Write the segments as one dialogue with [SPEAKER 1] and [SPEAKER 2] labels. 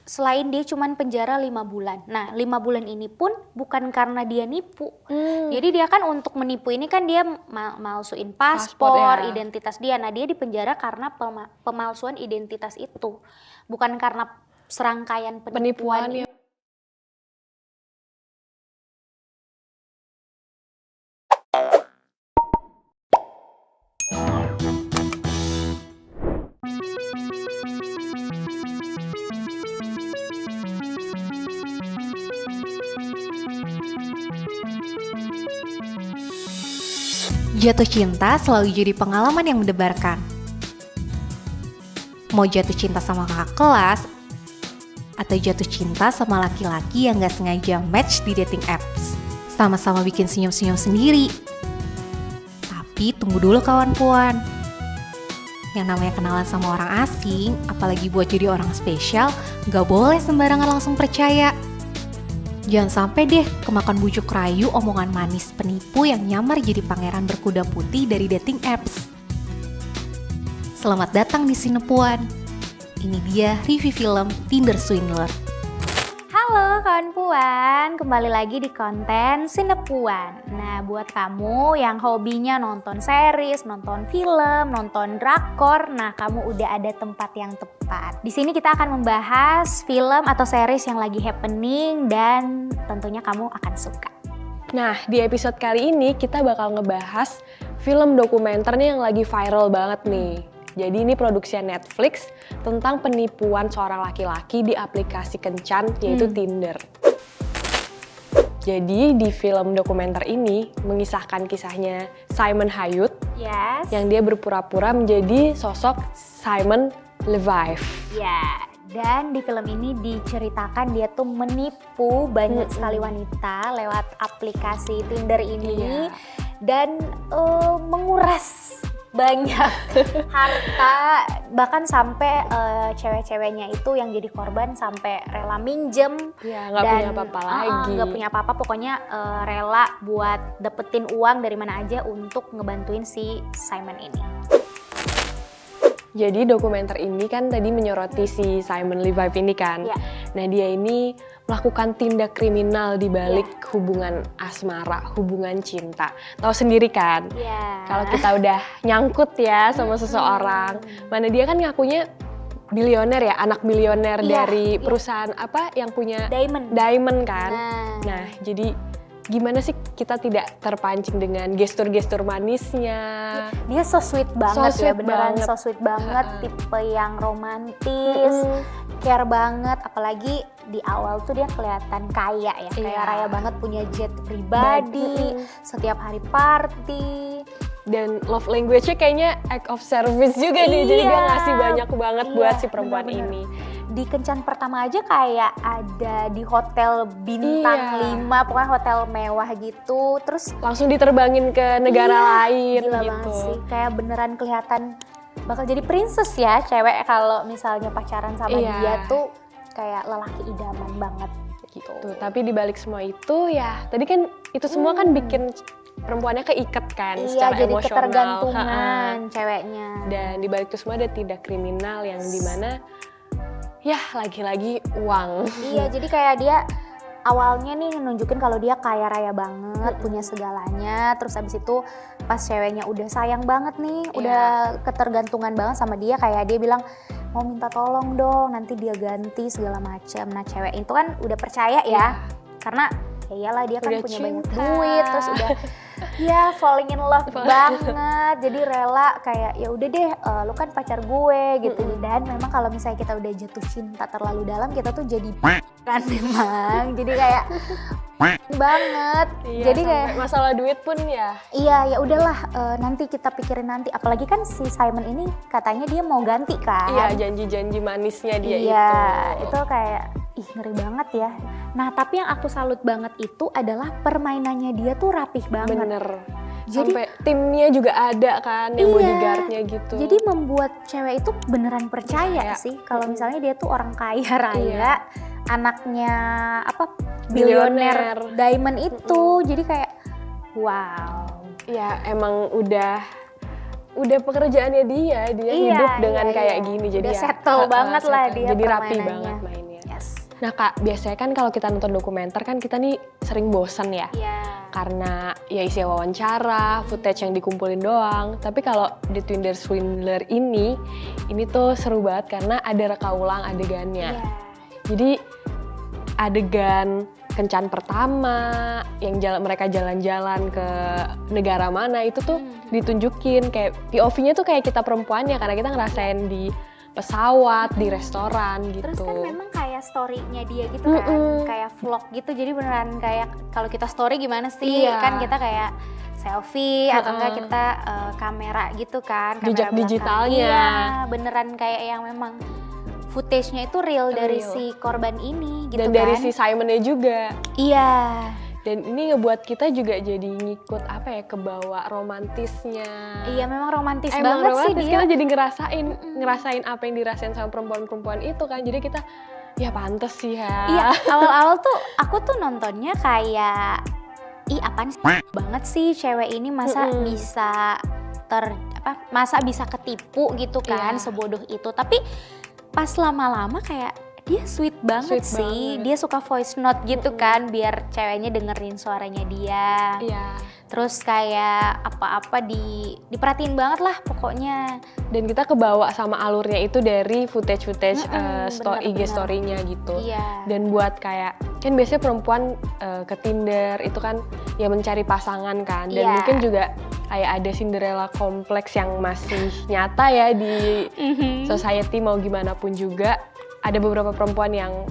[SPEAKER 1] selain dia cuman penjara 5 bulan. Nah 5 bulan ini pun bukan karena dia nipu. Jadi dia kan untuk menipu ini kan dia malsuin paspor,
[SPEAKER 2] ya.
[SPEAKER 1] identitas dia. Nah dia dipenjara karena pemalsuan identitas itu. Bukan karena serangkaian penipuan
[SPEAKER 2] ya.
[SPEAKER 3] Jatuh cinta selalu jadi pengalaman yang mendebarkan. Mau jatuh cinta sama kakak kelas, atau jatuh cinta sama laki-laki yang gak sengaja match di dating apps. Sama-sama bikin senyum-senyum sendiri. Tapi tunggu dulu kawan puan. Yang namanya kenalan sama orang asing, apalagi buat jadi orang spesial, gak boleh sembarangan langsung percaya. Jangan sampai deh kemakan bujuk rayu omongan manis penipu yang nyamar jadi pangeran berkuda putih dari dating apps. Selamat datang di Sinepuan. Ini dia review film Tinder Swindler.
[SPEAKER 1] Halo kawan puan, kembali lagi di konten Sinepuan. Nah buat kamu yang hobinya nonton series, nonton film, nonton drakor, nah kamu udah ada tempat yang tepat. Di sini kita akan membahas film atau series yang lagi happening dan tentunya kamu akan suka.
[SPEAKER 2] Nah, di episode kali ini kita bakal ngebahas film dokumenter nih yang lagi viral banget nih. Jadi ini produksi Netflix tentang penipuan seorang laki-laki di aplikasi kencan yaitu Tinder. Jadi di film dokumenter ini mengisahkan kisahnya Simon Hayut yang dia berpura-pura menjadi sosok Simon Leviev.
[SPEAKER 1] Ya, dan di film ini diceritakan dia tuh menipu banyak sekali wanita lewat aplikasi Tinder ini dan menguras banyak harta, bahkan sampai cewek-ceweknya itu yang jadi korban sampai rela minjem
[SPEAKER 2] nggak punya apa-apa lagi.
[SPEAKER 1] Nggak punya apa-apa, pokoknya rela buat dapetin uang dari mana aja untuk ngebantuin si Simon ini.
[SPEAKER 2] Jadi dokumenter ini kan tadi menyoroti si Simon Leviev ini kan. Nah dia ini melakukan tindak kriminal di balik hubungan asmara, hubungan cinta. Tahu sendiri kan, kalau kita udah nyangkut ya sama seseorang, mana dia kan ngakunya bilioner ya, anak bilioner dari perusahaan apa yang punya Diamond kan. Nah jadi gimana sih kita tidak terpancing dengan gestur-gestur manisnya.
[SPEAKER 1] Dia so sweet banget beneran so sweet banget, tipe yang romantis, care banget, apalagi di awal tuh dia kelihatan kaya ya, kayak raya banget, punya jet pribadi, setiap hari party.
[SPEAKER 2] Dan love language-nya kayaknya act of service juga nih, jadi dia ngasih banyak banget buat si perempuan ini.
[SPEAKER 1] Di kencan pertama aja kayak ada di hotel bintang 5, pokoknya hotel mewah gitu, terus
[SPEAKER 2] langsung diterbangin ke negara lain
[SPEAKER 1] gila
[SPEAKER 2] gitu.
[SPEAKER 1] Banget sih, kayak beneran kelihatan bakal jadi princess ya cewek kalau misalnya pacaran sama dia tuh kayak lelaki idaman banget gitu.
[SPEAKER 2] Tapi dibalik semua itu ya, tadi kan itu semua kan bikin perempuannya keikat kan secara
[SPEAKER 1] jadi
[SPEAKER 2] emosional.
[SPEAKER 1] Ketergantungan ceweknya.
[SPEAKER 2] Dan dibalik itu semua ada tindak kriminal yang dimana ya lagi-lagi uang.
[SPEAKER 1] Iya, jadi kayak dia awalnya nih nunjukin kalau dia kaya raya banget, punya segalanya. Terus abis itu pas ceweknya udah sayang banget nih, udah ketergantungan banget sama dia, kayak dia bilang mau minta tolong dong, nanti dia ganti segala macam. Nah cewek itu kan udah percaya ya, karena ya iyalah dia kan
[SPEAKER 2] udah
[SPEAKER 1] punya
[SPEAKER 2] cinta.
[SPEAKER 1] Banyak duit, terus udah falling in love banget, jadi rela kayak ya udah deh, lu kan pacar gue gitu. Dan memang kalau misalnya kita udah jatuh cinta terlalu dalam, kita tuh jadi kan memang jadi kayak banget. Jadi kayak
[SPEAKER 2] masalah duit pun ya
[SPEAKER 1] udahlah, nanti kita pikirin nanti. Apalagi kan si Simon ini katanya dia mau ganti kan.
[SPEAKER 2] Iya, janji-janji manisnya dia
[SPEAKER 1] itu kayak ngeri banget ya. Nah tapi yang aku salut banget itu adalah permainannya dia tuh rapih banget.
[SPEAKER 2] Bener. Jadi, sampai timnya juga ada kan yang bodyguardnya gitu.
[SPEAKER 1] Jadi membuat cewek itu beneran percaya sih kalau misalnya dia tuh orang kaya raya, anaknya bilioner Diamond itu. Jadi kayak wow.
[SPEAKER 2] Ya emang udah pekerjaannya dia hidup dengan kayak gini, jadi
[SPEAKER 1] udah settle banget lah dia
[SPEAKER 2] jadi rapi
[SPEAKER 1] permainannya.
[SPEAKER 2] banget mainnya.
[SPEAKER 1] Yes.
[SPEAKER 2] Nah Kak, biasanya kan kalau kita nonton dokumenter kan kita nih sering bosan ya.
[SPEAKER 1] Iya.
[SPEAKER 2] Karena ya isi wawancara, footage yang dikumpulin doang. Tapi kalau di Tinder Swindler ini tuh seru banget karena ada reka ulang adegannya.
[SPEAKER 1] Iya.
[SPEAKER 2] Jadi adegan kencan pertama, yang mereka jalan-jalan ke negara mana itu tuh ditunjukin kayak POV-nya tuh kayak kita perempuannya karena kita ngerasain di pesawat, di restoran gitu.
[SPEAKER 1] Terus kan memang kayak story-nya dia gitu kan, kayak vlog gitu. Jadi beneran kayak kalau kita story gimana sih?
[SPEAKER 2] Iya.
[SPEAKER 1] Kan kita kayak selfie atau enggak kita kamera gitu kan, kamera
[SPEAKER 2] Jejak
[SPEAKER 1] belakang.
[SPEAKER 2] digitalnya.
[SPEAKER 1] Iya, beneran kayak yang memang footage-nya itu real dari si korban ini gitu.
[SPEAKER 2] Dan
[SPEAKER 1] kan.
[SPEAKER 2] dari si Simonnya juga.
[SPEAKER 1] Iya.
[SPEAKER 2] Dan ini ngebuat kita juga jadi ngikut apa ya, kebawa romantisnya.
[SPEAKER 1] Iya, memang romantis
[SPEAKER 2] Emang
[SPEAKER 1] banget
[SPEAKER 2] romantis,
[SPEAKER 1] sih dia.
[SPEAKER 2] kita jadi ngerasain apa yang dirasain sama perempuan-perempuan itu kan. Jadi kita ya pantes sih ya.
[SPEAKER 1] Iya, awal-awal tuh aku tuh nontonnya kayak apaan sih banget sih cewek ini masa bisa masa bisa ketipu gitu kan, sebodoh itu. Tapi pas lama-lama kayak dia sweet banget sih. Dia suka voice note gitu kan biar ceweknya dengerin suaranya dia.
[SPEAKER 2] Iya.
[SPEAKER 1] Terus kayak apa-apa diperhatiin banget lah pokoknya.
[SPEAKER 2] Dan kita kebawa sama alurnya itu dari footage-footage IG
[SPEAKER 1] bener.
[SPEAKER 2] story-nya gitu.
[SPEAKER 1] Iya.
[SPEAKER 2] Dan buat kayak, kan biasanya perempuan ke Tinder itu kan ya mencari pasangan kan. Dan mungkin juga kayak ada Cinderella kompleks yang masih nyata ya di society mau gimana pun juga. Ada beberapa perempuan yang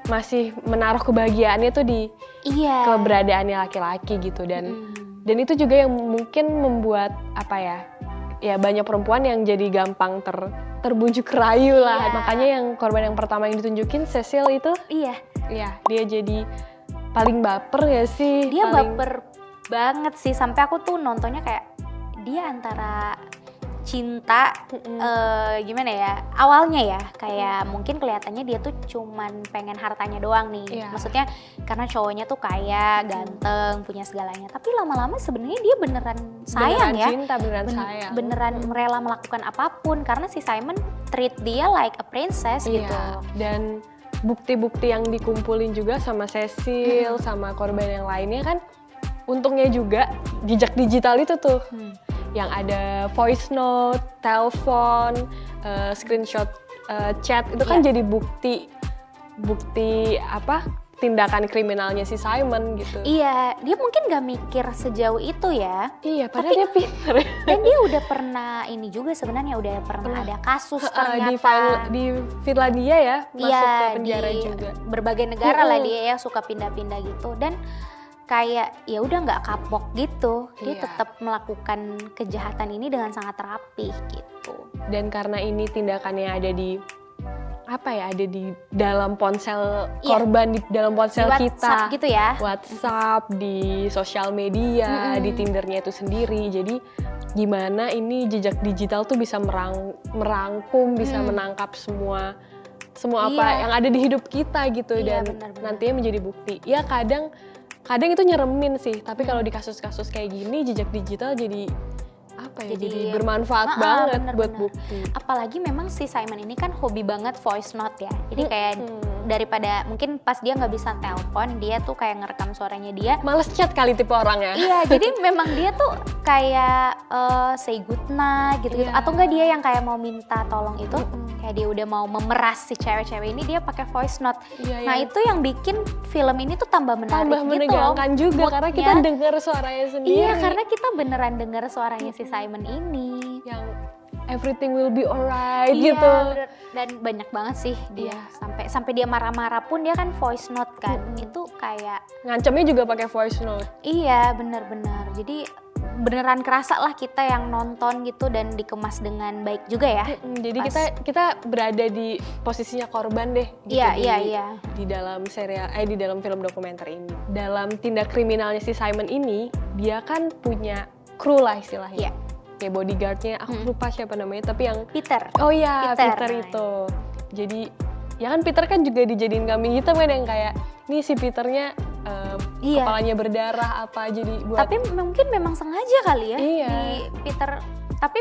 [SPEAKER 2] masih menaruh kebahagiaannya tuh di keberadaannya laki-laki gitu. Dan itu juga yang mungkin membuat apa ya banyak perempuan yang jadi gampang terbujuk rayu lah. Makanya yang korban yang pertama yang ditunjukin Cecil itu iya dia jadi paling baper ya sih.
[SPEAKER 1] Dia baper banget sih, sampai aku tuh nontonnya kayak dia antara cinta gimana ya, awalnya ya kayak mungkin kelihatannya dia tuh cuman pengen hartanya doang nih. Maksudnya karena cowoknya tuh kaya, ganteng, punya segalanya, tapi lama-lama sebenarnya dia beneran sayang,
[SPEAKER 2] beneran cinta, beneran sayang,
[SPEAKER 1] beneran rela melakukan apapun karena si Simon treat dia like a princess gitu. Dan
[SPEAKER 2] bukti-bukti yang dikumpulin juga sama Cecil sama korban yang lainnya kan, untungnya juga jejak digital itu tuh yang ada voice note, telepon, screenshot chat itu kan jadi bukti apa tindakan kriminalnya si Simon gitu.
[SPEAKER 1] Iya, dia mungkin gak mikir sejauh itu ya.
[SPEAKER 2] Iya, padahal dia pinter.
[SPEAKER 1] Dan dia udah pernah ini juga sebenarnya udah pernah ada kasus ternyata
[SPEAKER 2] di Finlandia ya, masuk ke penjara juga.
[SPEAKER 1] Berbagai negara lah dia ya suka pindah-pindah gitu. Dan kayak ya udah nggak kapok gitu, dia tetap melakukan kejahatan ini dengan sangat rapih gitu.
[SPEAKER 2] Dan karena ini tindakannya ada di ada di dalam ponsel korban, di dalam ponsel
[SPEAKER 1] di WhatsApp
[SPEAKER 2] kita
[SPEAKER 1] gitu ya,
[SPEAKER 2] WhatsApp, di sosial media, di Tindernya itu sendiri. Jadi gimana ini jejak digital tuh bisa merangkum, bisa menangkap semua apa yang ada di hidup kita gitu, dan nantinya menjadi bukti. Ya kadang itu nyeremin sih, tapi kalau di kasus-kasus kayak gini jejak digital jadi jadi bermanfaat banget buat bukti.
[SPEAKER 1] Apalagi memang si Simon ini kan hobi banget voice note ya, jadi kayak daripada mungkin pas dia nggak bisa telepon, dia tuh kayak ngerekam suaranya dia.
[SPEAKER 2] Males chat kali tipe orangnya.
[SPEAKER 1] Iya, jadi memang dia tuh kayak say good night gitu-gitu, atau enggak dia yang kayak mau minta tolong itu, kayak dia udah mau memeras si cewek-cewek ini, dia pakai voice note. Nah itu yang bikin film ini tuh tambah menarik,
[SPEAKER 2] menegangkan
[SPEAKER 1] gitu
[SPEAKER 2] juga karena kita dengar suaranya sendiri.
[SPEAKER 1] Iya, karena kita beneran dengar suaranya si Simon ini
[SPEAKER 2] yang everything will be alright
[SPEAKER 1] gitu.
[SPEAKER 2] Bener.
[SPEAKER 1] Dan banyak banget sih dia sampai dia marah-marah pun dia kan voice note kan. Itu kayak
[SPEAKER 2] ngancamnya juga pakai voice note.
[SPEAKER 1] Iya, benar-benar. Jadi beneran kerasa lah kita yang nonton gitu, dan dikemas dengan baik juga ya.
[SPEAKER 2] Jadi kita berada di posisinya korban deh gitu.
[SPEAKER 1] Iya.
[SPEAKER 2] Di dalam serial di dalam film dokumenter ini. Dalam tindak kriminalnya si Simon ini, dia kan punya kru lah istilahnya. Kayak bodyguardnya, aku lupa siapa namanya, tapi yang
[SPEAKER 1] Peter.
[SPEAKER 2] Oh iya, Peter itu. Jadi ya kan Peter kan juga dijadiin kambing hitam kan, yang kayak nih si Peternya kepalanya berdarah apa, jadi buat.
[SPEAKER 1] Tapi mungkin memang sengaja kali ya. Di Peter Tapi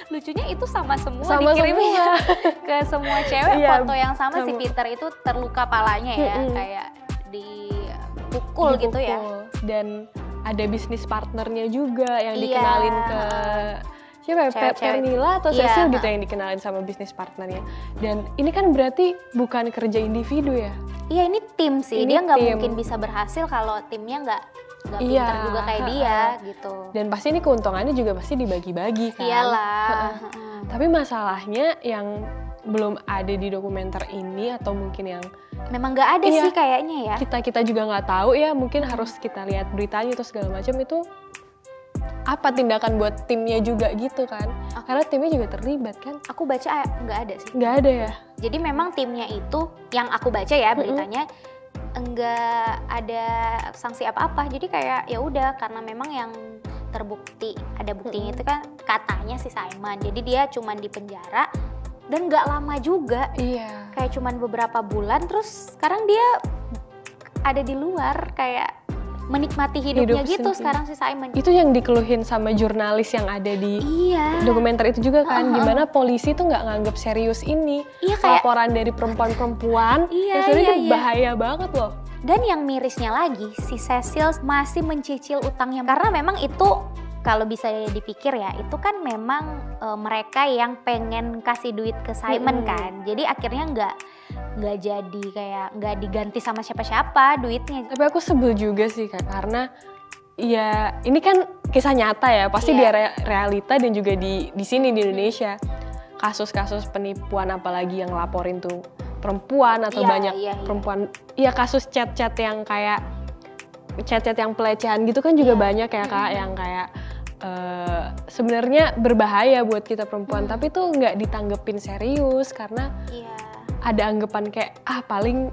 [SPEAKER 1] lucunya itu sama semua
[SPEAKER 2] Sama
[SPEAKER 1] dikirimin
[SPEAKER 2] semua.
[SPEAKER 1] ke semua cewek.
[SPEAKER 2] Iya,
[SPEAKER 1] Foto yang sama si
[SPEAKER 2] sama.
[SPEAKER 1] Peter itu terluka palanya ya, kayak dipukul gitu ya.
[SPEAKER 2] Dipukul. Dan ada bisnis partnernya juga yang
[SPEAKER 1] Iya.
[SPEAKER 2] dikenalin ke siapa ya?
[SPEAKER 1] Cewek-cewek.
[SPEAKER 2] Pernilla atau
[SPEAKER 1] Iya,
[SPEAKER 2] Cecil gitu yang dikenalin sama bisnis partnernya. Dan ini kan berarti bukan kerja individu ya?
[SPEAKER 1] Iya, ini tim sih.
[SPEAKER 2] Ini
[SPEAKER 1] Dia nggak
[SPEAKER 2] tim.
[SPEAKER 1] mungkin bisa berhasil kalau timnya nggak
[SPEAKER 2] Iya,
[SPEAKER 1] pintar juga kayak dia gitu.
[SPEAKER 2] Dan pasti ini keuntungannya juga pasti dibagi-bagi kan?
[SPEAKER 1] Iyalah.
[SPEAKER 2] Tapi masalahnya yang belum ada di dokumenter ini atau mungkin yang
[SPEAKER 1] Memang nggak ada
[SPEAKER 2] Iya.
[SPEAKER 1] sih kayaknya ya.
[SPEAKER 2] kita juga nggak tahu ya, mungkin harus kita lihat beritanya atau segala macam itu apa tindakan buat timnya juga gitu kan? Karena timnya juga terlibat kan?
[SPEAKER 1] Aku baca nggak ada sih.
[SPEAKER 2] Nggak ada ya?
[SPEAKER 1] Jadi memang timnya itu yang aku baca ya beritanya enggak ada sanksi apa-apa. Jadi kayak ya udah karena memang yang terbukti ada buktinya itu kan katanya si Simon. Jadi dia cuman di penjara dan nggak lama juga.
[SPEAKER 2] Iya.
[SPEAKER 1] Kayak cuman beberapa bulan terus sekarang dia ada di luar kayak menikmati hidupnya
[SPEAKER 2] Hidup
[SPEAKER 1] gitu
[SPEAKER 2] sendiri.
[SPEAKER 1] sekarang si Simon.
[SPEAKER 2] Itu yang dikeluhin sama jurnalis yang ada di
[SPEAKER 1] Iya.
[SPEAKER 2] dokumenter itu juga kan, gimana polisi tuh nggak nganggap serius ini.
[SPEAKER 1] Iya kayak
[SPEAKER 2] Laporan dari perempuan-perempuan,
[SPEAKER 1] Iya,
[SPEAKER 2] yang sebenarnya
[SPEAKER 1] iya,
[SPEAKER 2] itu
[SPEAKER 1] iya.
[SPEAKER 2] bahaya banget loh.
[SPEAKER 1] dan yang mirisnya lagi si Cecil masih mencicil utangnya karena memang itu kalau bisa dipikir ya itu kan memang mereka yang pengen kasih duit ke Simon kan. Jadi akhirnya nggak jadi kayak nggak diganti sama siapa-siapa duitnya.
[SPEAKER 2] Tapi aku sebel juga sih Kak, karena ya ini kan kisah nyata ya, pasti
[SPEAKER 1] Iya.
[SPEAKER 2] di realita dan juga di sini di Indonesia. Kasus-kasus penipuan apalagi yang laporin tuh perempuan atau
[SPEAKER 1] Iya,
[SPEAKER 2] banyak
[SPEAKER 1] iya.
[SPEAKER 2] perempuan. Iya, kasus chat-chat yang kayak chat-chat yang pelecehan gitu kan juga
[SPEAKER 1] Iya.
[SPEAKER 2] banyak ya Kak, yang kayak sebenarnya berbahaya buat kita perempuan, tapi tuh nggak ditanggepin serius karena
[SPEAKER 1] Iya.
[SPEAKER 2] ada anggapan kayak paling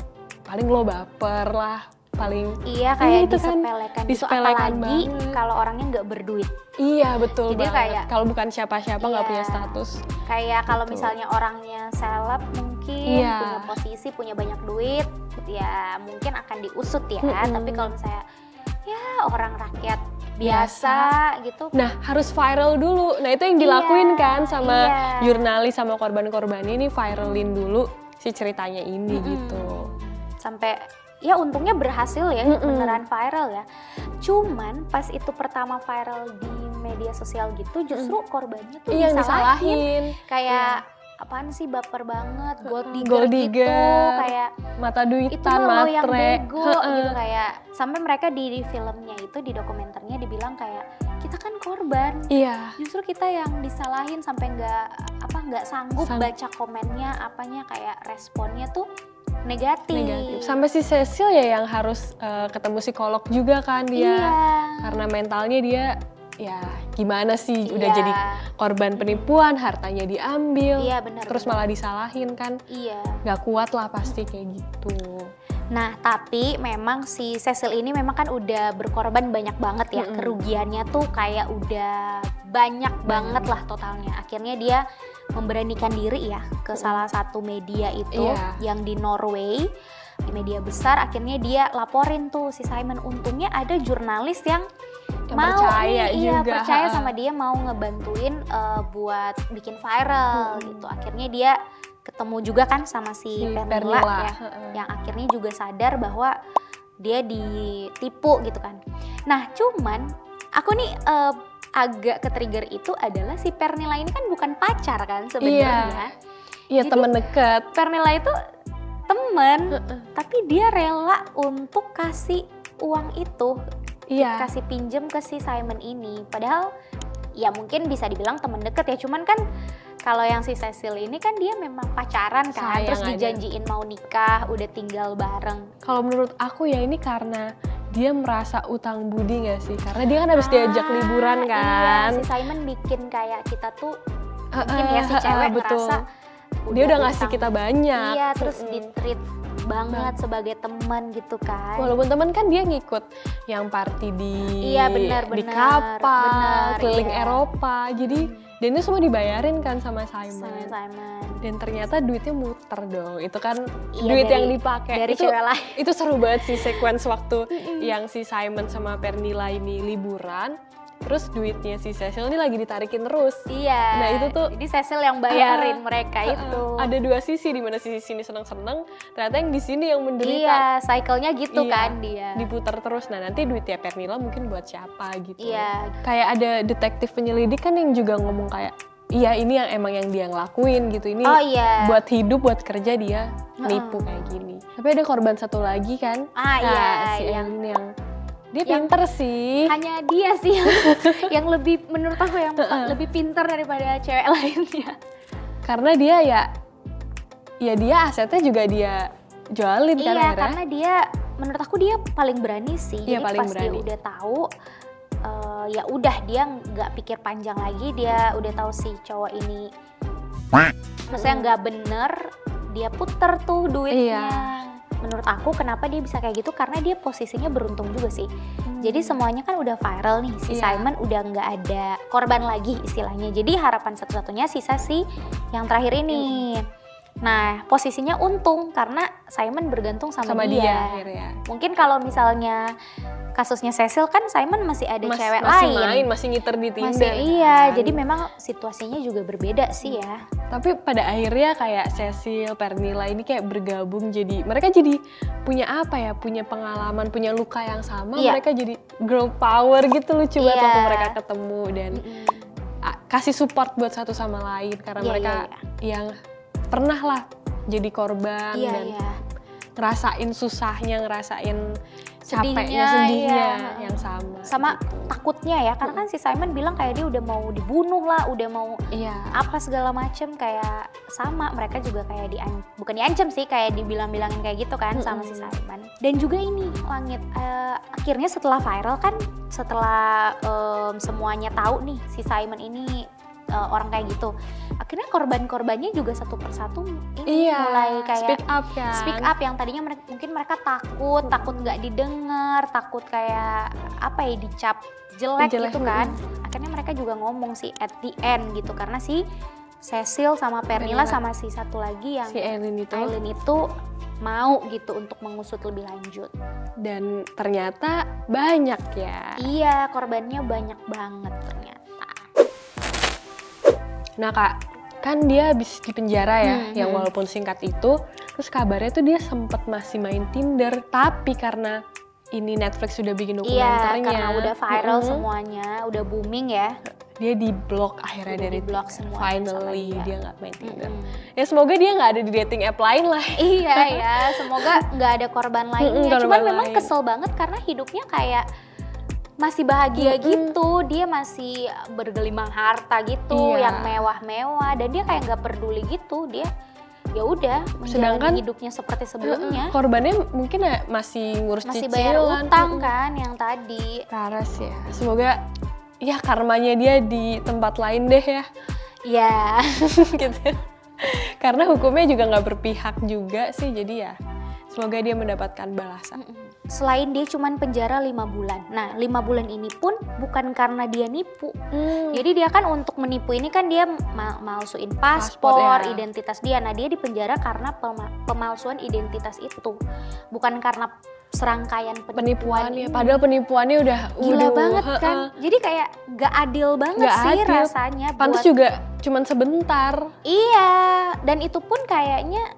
[SPEAKER 2] lo baper lah, paling
[SPEAKER 1] Iya kayak
[SPEAKER 2] itu kan
[SPEAKER 1] disepelekan gitu
[SPEAKER 2] disepelekan
[SPEAKER 1] apalagi
[SPEAKER 2] banget.
[SPEAKER 1] kalau orangnya nggak berduit.
[SPEAKER 2] iya betul
[SPEAKER 1] Jadi
[SPEAKER 2] banget.
[SPEAKER 1] kayak-
[SPEAKER 2] Kalau bukan siapa-siapa nggak
[SPEAKER 1] Iya.
[SPEAKER 2] punya status.
[SPEAKER 1] Kayak kalau
[SPEAKER 2] Betul.
[SPEAKER 1] misalnya orangnya seleb mungkin
[SPEAKER 2] Iya.
[SPEAKER 1] punya posisi, punya banyak duit, ya mungkin akan diusut ya.
[SPEAKER 2] Mm-mm.
[SPEAKER 1] Tapi kalau misalnya ya orang rakyat biasa gitu,
[SPEAKER 2] Nah harus viral dulu. Nah itu yang dilakuin
[SPEAKER 1] Iya,
[SPEAKER 2] kan sama
[SPEAKER 1] iya.
[SPEAKER 2] jurnalis sama korban-korbannya ini, viralin dulu si ceritanya ini gitu.
[SPEAKER 1] sampai ya untungnya berhasil ya,
[SPEAKER 2] Mm-mm.
[SPEAKER 1] beneran viral ya. Cuman pas itu pertama viral di media sosial gitu, justru korbannya tuh
[SPEAKER 2] Iya yang
[SPEAKER 1] disalahin.
[SPEAKER 2] disalahin.
[SPEAKER 1] Kayak apaan sih baper banget, gold digger,
[SPEAKER 2] Gold
[SPEAKER 1] gitu,
[SPEAKER 2] digger,
[SPEAKER 1] kayak
[SPEAKER 2] mata
[SPEAKER 1] itu
[SPEAKER 2] duitan,
[SPEAKER 1] mah lo yang
[SPEAKER 2] matre.
[SPEAKER 1] bego gitu kayak sampai mereka di filmnya itu di dokumenternya dibilang kayak kita kan korban,
[SPEAKER 2] Iya.
[SPEAKER 1] justru kita yang disalahin sampai nggak sanggup baca komennya apanya kayak responnya tuh negatif.
[SPEAKER 2] Negatif. Sampai si Cecil ya yang harus ketemu psikolog juga kan dia.
[SPEAKER 1] Iya.
[SPEAKER 2] Karena mentalnya dia ya gimana sih udah
[SPEAKER 1] Iya.
[SPEAKER 2] jadi korban penipuan, hartanya diambil,
[SPEAKER 1] Iya benar.
[SPEAKER 2] terus malah disalahin kan,
[SPEAKER 1] Iya.
[SPEAKER 2] nggak kuat lah pasti kayak gitu.
[SPEAKER 1] Nah, tapi memang si Cecil ini memang kan udah berkorban banyak banget ya.
[SPEAKER 2] Mm-mm.
[SPEAKER 1] Kerugiannya tuh kayak udah banyak banget lah totalnya. Akhirnya dia memberanikan diri ya ke salah satu media itu
[SPEAKER 2] Iya.
[SPEAKER 1] yang di Norway, di media besar. Akhirnya dia laporin tuh si Simon. Untungnya ada jurnalis yang mau
[SPEAKER 2] percaya
[SPEAKER 1] nih, iya,
[SPEAKER 2] juga,
[SPEAKER 1] percaya
[SPEAKER 2] ha-ha.
[SPEAKER 1] sama dia, mau ngebantuin buat bikin viral gitu. Akhirnya dia ketemu juga kan sama si Pernilla
[SPEAKER 2] Pernilla,
[SPEAKER 1] ya, yang akhirnya juga sadar bahwa dia ditipu gitu kan. Nah cuman aku nih agak ke-trigger itu adalah si Pernilla ini kan bukan pacar kan sebenarnya.
[SPEAKER 2] Iya
[SPEAKER 1] Jadi-
[SPEAKER 2] temen deket.
[SPEAKER 1] Pernilla itu temen, tapi dia rela untuk kasih uang itu,
[SPEAKER 2] Iya.
[SPEAKER 1] kasih pinjem ke si Simon ini. Padahal ya mungkin bisa dibilang temen deket ya, cuman kan kalau yang si Cecil ini kan dia memang pacaran kan,
[SPEAKER 2] Sayang
[SPEAKER 1] terus
[SPEAKER 2] aja.
[SPEAKER 1] dijanjiin mau nikah, udah tinggal bareng.
[SPEAKER 2] Kalau menurut aku ya ini karena dia merasa utang budi nggak sih? Karena dia kan habis diajak liburan kan.
[SPEAKER 1] Iya, si Simon bikin kayak kita tuh mungkin ya si cewek
[SPEAKER 2] betul.
[SPEAKER 1] ngerasa
[SPEAKER 2] Dia udah ngasih
[SPEAKER 1] utang.
[SPEAKER 2] kita banyak.
[SPEAKER 1] Iya, terus di-treat banget sebagai teman gitu kan.
[SPEAKER 2] Walaupun teman kan dia ngikut yang party di
[SPEAKER 1] Iya, benar,
[SPEAKER 2] di
[SPEAKER 1] benar,
[SPEAKER 2] kapal,
[SPEAKER 1] benar,
[SPEAKER 2] keliling
[SPEAKER 1] iya.
[SPEAKER 2] Eropa. Jadi dan itu semua dibayarin kan sama
[SPEAKER 1] Sama
[SPEAKER 2] Simon.
[SPEAKER 1] Simon.
[SPEAKER 2] Dan ternyata duitnya muter dong. Itu kan
[SPEAKER 1] Iya,
[SPEAKER 2] duit
[SPEAKER 1] dari-
[SPEAKER 2] yang dipakai.
[SPEAKER 1] dari
[SPEAKER 2] itu
[SPEAKER 1] cewek lain.
[SPEAKER 2] itu seru banget sih sequence waktu yang si Simon sama Pernilla ini liburan. terus duitnya si Cecil ini lagi ditarikin terus.
[SPEAKER 1] Iya.
[SPEAKER 2] Nah itu tuh
[SPEAKER 1] jadi Cecil yang bayarin mereka itu.
[SPEAKER 2] Ada dua sisi, di mana sisi sini seneng-seneng, ternyata yang di sini yang menderita.
[SPEAKER 1] Iya, cycle-nya gitu
[SPEAKER 2] Iya,
[SPEAKER 1] kan dia.
[SPEAKER 2] diputar terus. Nah nanti duitnya Pernilla mungkin buat siapa gitu.
[SPEAKER 1] Iya.
[SPEAKER 2] Kayak ada detektif penyelidik kan yang juga ngomong kayak, iya ini yang emang yang dia ngelakuin gitu. Ini
[SPEAKER 1] Oh iya.
[SPEAKER 2] buat hidup, buat kerja dia nipu kayak gini. Tapi ada korban satu lagi kan.
[SPEAKER 1] Iya,
[SPEAKER 2] si
[SPEAKER 1] yang
[SPEAKER 2] Eileen yang dia pinter sih.
[SPEAKER 1] hanya dia sih yang lebih, menurut aku yang lebih pintar daripada cewek lainnya.
[SPEAKER 2] Karena dia ya dia asetnya juga dia jualin kan
[SPEAKER 1] Iya,
[SPEAKER 2] akhirnya.
[SPEAKER 1] karena dia, menurut aku dia paling berani sih.
[SPEAKER 2] Iya,
[SPEAKER 1] Jadi
[SPEAKER 2] paling
[SPEAKER 1] pas dia
[SPEAKER 2] berani.
[SPEAKER 1] udah tahu, ya udah dia nggak pikir panjang lagi, dia udah tahu si cowok ini, maksudnya nggak bener, dia puter tuh duitnya.
[SPEAKER 2] Iya.
[SPEAKER 1] Menurut aku kenapa dia bisa kayak gitu, karena dia posisinya beruntung juga sih. Jadi semuanya kan udah viral nih, si
[SPEAKER 2] Iya.
[SPEAKER 1] Simon udah nggak ada korban lagi istilahnya. Jadi harapan satu-satunya sisa si yang terakhir ini. Nah, posisinya untung karena Simon bergantung sama dia.
[SPEAKER 2] akhirnya.
[SPEAKER 1] Mungkin kalau misalnya kasusnya Cecil kan Simon masih ada cewek
[SPEAKER 2] masih
[SPEAKER 1] lain.
[SPEAKER 2] main, masih ngiter di Tinder.
[SPEAKER 1] Masih iya,
[SPEAKER 2] kan.
[SPEAKER 1] jadi memang situasinya juga berbeda sih ya.
[SPEAKER 2] Tapi pada akhirnya kayak Cecil, Pernilla ini kayak bergabung, jadi mereka jadi punya apa ya, punya pengalaman, punya luka yang sama.
[SPEAKER 1] Iya.
[SPEAKER 2] Mereka jadi girl power gitu, lucu banget
[SPEAKER 1] Iya.
[SPEAKER 2] waktu mereka ketemu dan kasih support buat satu sama lain karena
[SPEAKER 1] Iya,
[SPEAKER 2] mereka yang pernah lah jadi korban
[SPEAKER 1] Iya,
[SPEAKER 2] dan
[SPEAKER 1] iya.
[SPEAKER 2] ngerasain susahnya, ngerasain
[SPEAKER 1] Sedihnya,
[SPEAKER 2] capeknya, sedihnya
[SPEAKER 1] iya.
[SPEAKER 2] yang sama.
[SPEAKER 1] Sama
[SPEAKER 2] gitu.
[SPEAKER 1] takutnya ya, karena kan si Simon bilang kayak dia udah mau dibunuh lah, udah mau
[SPEAKER 2] Iya.
[SPEAKER 1] apa segala macem, kayak sama mereka juga kayak bukan diancam sih, kayak dibilang-bilangin kayak gitu kan sama si Simon. Dan juga ini Langit, akhirnya setelah viral kan, setelah semuanya tahu nih si Simon ini orang kayak gitu, akhirnya korban-korbannya juga satu persatu ini
[SPEAKER 2] Iya,
[SPEAKER 1] mulai kayak
[SPEAKER 2] speak up kan.
[SPEAKER 1] speak up yang tadinya mungkin mereka takut nggak didengar, takut kayak apa ya, dicap jelek gitu kan. Akhirnya mereka juga ngomong sih at the end gitu, karena si Cecil sama Pernilla sama si satu lagi yang
[SPEAKER 2] si Eileen
[SPEAKER 1] itu mau gitu untuk mengusut lebih lanjut.
[SPEAKER 2] dan ternyata banyak ya.
[SPEAKER 1] Iya, korbannya banyak banget ternyata.
[SPEAKER 2] Nah kak, kan dia habis di penjara ya, yang walaupun singkat itu, terus kabarnya tuh dia sempet masih main Tinder, tapi karena ini Netflix sudah bikin dokumenternya.
[SPEAKER 1] Iya, karena udah viral semuanya, udah booming ya.
[SPEAKER 2] Dia di-block akhirnya
[SPEAKER 1] Udah
[SPEAKER 2] dari
[SPEAKER 1] di-block semua
[SPEAKER 2] finally
[SPEAKER 1] sama
[SPEAKER 2] dia nggak main Tinder. Ya semoga dia nggak ada di dating app lain lah.
[SPEAKER 1] Iya ya, semoga nggak ada korban lainnya.
[SPEAKER 2] korban
[SPEAKER 1] Cuman memang
[SPEAKER 2] lain.
[SPEAKER 1] kesel banget karena hidupnya kayak masih bahagia gitu, dia masih bergelimang harta gitu,
[SPEAKER 2] Iya.
[SPEAKER 1] yang mewah-mewah, dan dia kayak nggak peduli gitu, dia ya udah menjalani
[SPEAKER 2] Sedangkan
[SPEAKER 1] hidupnya seperti sebelumnya.
[SPEAKER 2] Korbannya mungkin ya masih ngurus
[SPEAKER 1] Masih
[SPEAKER 2] cicilan.
[SPEAKER 1] bayar utang kan yang tadi.
[SPEAKER 2] Karas ya. Semoga ya karmanya dia di tempat lain deh ya.
[SPEAKER 1] Ya,
[SPEAKER 2] Gitu. Karena hukumnya juga nggak berpihak juga sih, jadi ya semoga dia mendapatkan balasan.
[SPEAKER 1] selain dia cuman penjara 5 bulan. Nah, 5 bulan ini pun bukan karena dia nipu. Jadi dia kan untuk menipu ini kan dia malsuin paspor,
[SPEAKER 2] Paspor, ya.
[SPEAKER 1] identitas dia. Nah, dia dipenjara karena pemalsuan identitas itu. Bukan karena serangkaian penipuan
[SPEAKER 2] Penipuannya,
[SPEAKER 1] ini.
[SPEAKER 2] padahal penipuannya udah
[SPEAKER 1] Gila banget kan. Jadi kayak gak adil banget
[SPEAKER 2] Nggak
[SPEAKER 1] sih
[SPEAKER 2] adil.
[SPEAKER 1] rasanya.
[SPEAKER 2] Pantes
[SPEAKER 1] buat
[SPEAKER 2] juga cuman sebentar.
[SPEAKER 1] Iya, dan itu pun kayaknya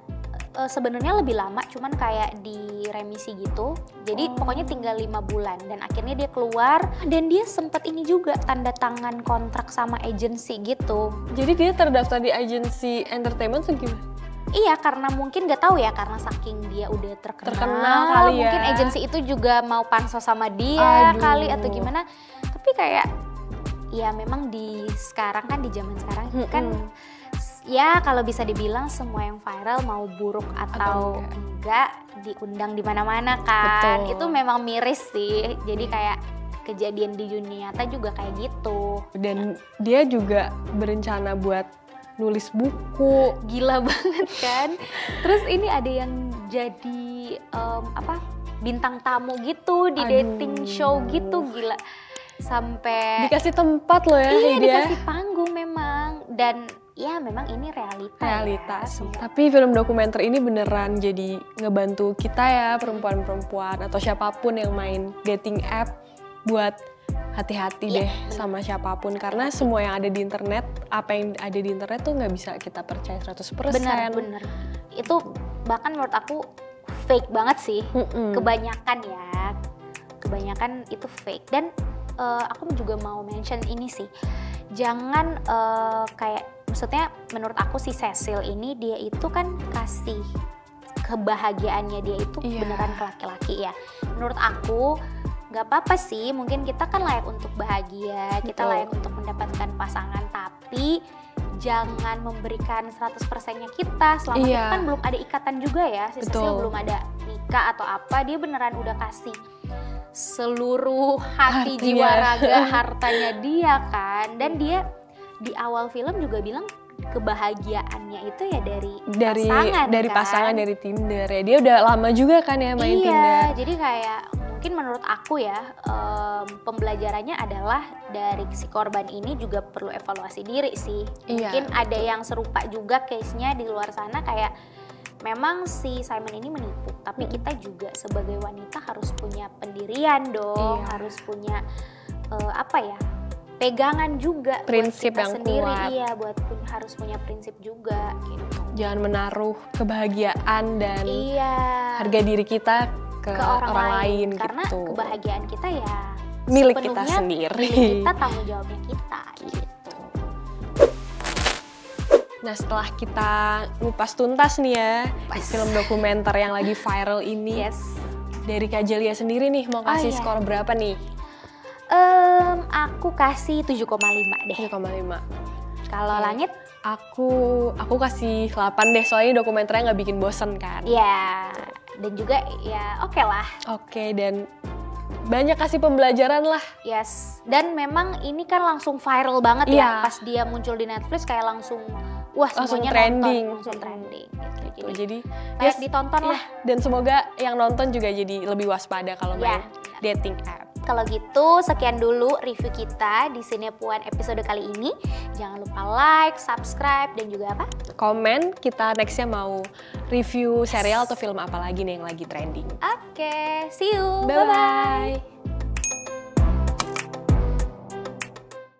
[SPEAKER 1] sebenarnya lebih lama, cuman kayak diremisi gitu. Jadi pokoknya tinggal 5 bulan dan akhirnya dia keluar, dan dia sempat ini juga tanda tangan kontrak sama agensi gitu.
[SPEAKER 2] Jadi dia terdaftar di agensi entertainment tuh gimana?
[SPEAKER 1] Iya, karena mungkin nggak tahu ya, karena saking dia udah terkenal,
[SPEAKER 2] Terkenal kali ya.
[SPEAKER 1] mungkin agensi itu juga mau pansos sama dia
[SPEAKER 2] Aduh.
[SPEAKER 1] kali atau gimana. Tapi kayak ya memang di sekarang kan, di zaman sekarang kan ya kalau bisa dibilang semua yang viral mau buruk atau enggak diundang di mana-mana kan.
[SPEAKER 2] Betul.
[SPEAKER 1] Itu memang miris sih. Jadi kayak kejadian di dunia nyata juga kayak gitu.
[SPEAKER 2] Dan dia juga berencana buat nulis buku.
[SPEAKER 1] Gila banget kan. Terus ini ada yang jadi bintang tamu gitu di dating show gitu, gila. Sampai
[SPEAKER 2] Dikasih tempat loh ya
[SPEAKER 1] iya,
[SPEAKER 2] dia.
[SPEAKER 1] dikasih panggung memang. Dan ya memang ini realita
[SPEAKER 2] Realitas
[SPEAKER 1] ya,
[SPEAKER 2] sih.
[SPEAKER 1] semua.
[SPEAKER 2] Tapi film dokumenter ini beneran jadi ngebantu kita ya, perempuan-perempuan atau siapapun yang main dating app buat hati-hati
[SPEAKER 1] Iya,
[SPEAKER 2] deh
[SPEAKER 1] bener.
[SPEAKER 2] sama siapapun karena semua yang ada di internet, apa yang ada di internet tuh nggak bisa kita percaya 100%.
[SPEAKER 1] Bener. Itu bahkan menurut aku fake banget sih. Kebanyakan itu fake. Dan aku juga mau mention ini sih, jangan maksudnya menurut aku si Cecil ini dia itu kan kasih kebahagiaannya dia itu beneran ke laki-laki ya. Menurut aku nggak apa-apa sih, mungkin kita kan layak untuk bahagia, kita layak untuk mendapatkan pasangan, tapi jangan memberikan 100%-nya kita selama kita kan belum ada ikatan juga ya. Si Cecil belum ada nikah atau apa, dia beneran udah kasih seluruh hati, jiwa, raga, hartanya dia kan. Dan dia di awal film juga bilang kebahagiaannya itu ya dari pasangan,
[SPEAKER 2] dari Tinder ya. Dia udah lama juga kan ya main Tinder.
[SPEAKER 1] Jadi kayak mungkin menurut aku ya, pembelajarannya adalah dari si korban ini juga perlu evaluasi diri sih. Mungkin ada yang serupa juga case-nya di luar sana, kayak memang si Simon ini menipu, tapi kita juga sebagai wanita harus punya pendirian dong, harus punya pegangan juga,
[SPEAKER 2] prinsip
[SPEAKER 1] buat kita
[SPEAKER 2] yang
[SPEAKER 1] sendiri,
[SPEAKER 2] kuat.
[SPEAKER 1] harus punya prinsip juga gitu.
[SPEAKER 2] Jangan menaruh kebahagiaan dan harga diri kita ke orang lain
[SPEAKER 1] karena
[SPEAKER 2] gitu.
[SPEAKER 1] Kebahagiaan kita ya
[SPEAKER 2] milik kita sendiri.
[SPEAKER 1] Milik kita, tanggung jawabnya kita gitu.
[SPEAKER 2] Nah, setelah kita ngupas tuntas nih ya film dokumenter yang lagi viral ini, dari Kak Jelia sendiri nih mau kasih skor berapa nih?
[SPEAKER 1] Aku kasih 7,5 deh.
[SPEAKER 2] 7,5.
[SPEAKER 1] Kalau Langit?
[SPEAKER 2] Aku kasih 8 deh, soalnya dokumenternya nggak bikin bosen kan.
[SPEAKER 1] Ya, dan juga ya oke lah.
[SPEAKER 2] Oke, dan banyak kasih pembelajaran lah.
[SPEAKER 1] Yes, dan memang ini kan langsung viral banget ya. Pas dia muncul di Netflix kayak langsung semuanya
[SPEAKER 2] trending.
[SPEAKER 1] langsung trending gitu.
[SPEAKER 2] Jadi
[SPEAKER 1] layak ditonton lah.
[SPEAKER 2] Dan semoga yang nonton juga jadi lebih waspada kalau main dating app.
[SPEAKER 1] Kalau gitu, sekian dulu review kita di Sinepuan episode kali ini. Jangan lupa like, subscribe, dan juga apa?
[SPEAKER 2] Komen, kita nextnya mau review serial atau film apa lagi nih yang lagi trending.
[SPEAKER 1] Oke, see you.
[SPEAKER 2] Bye-bye.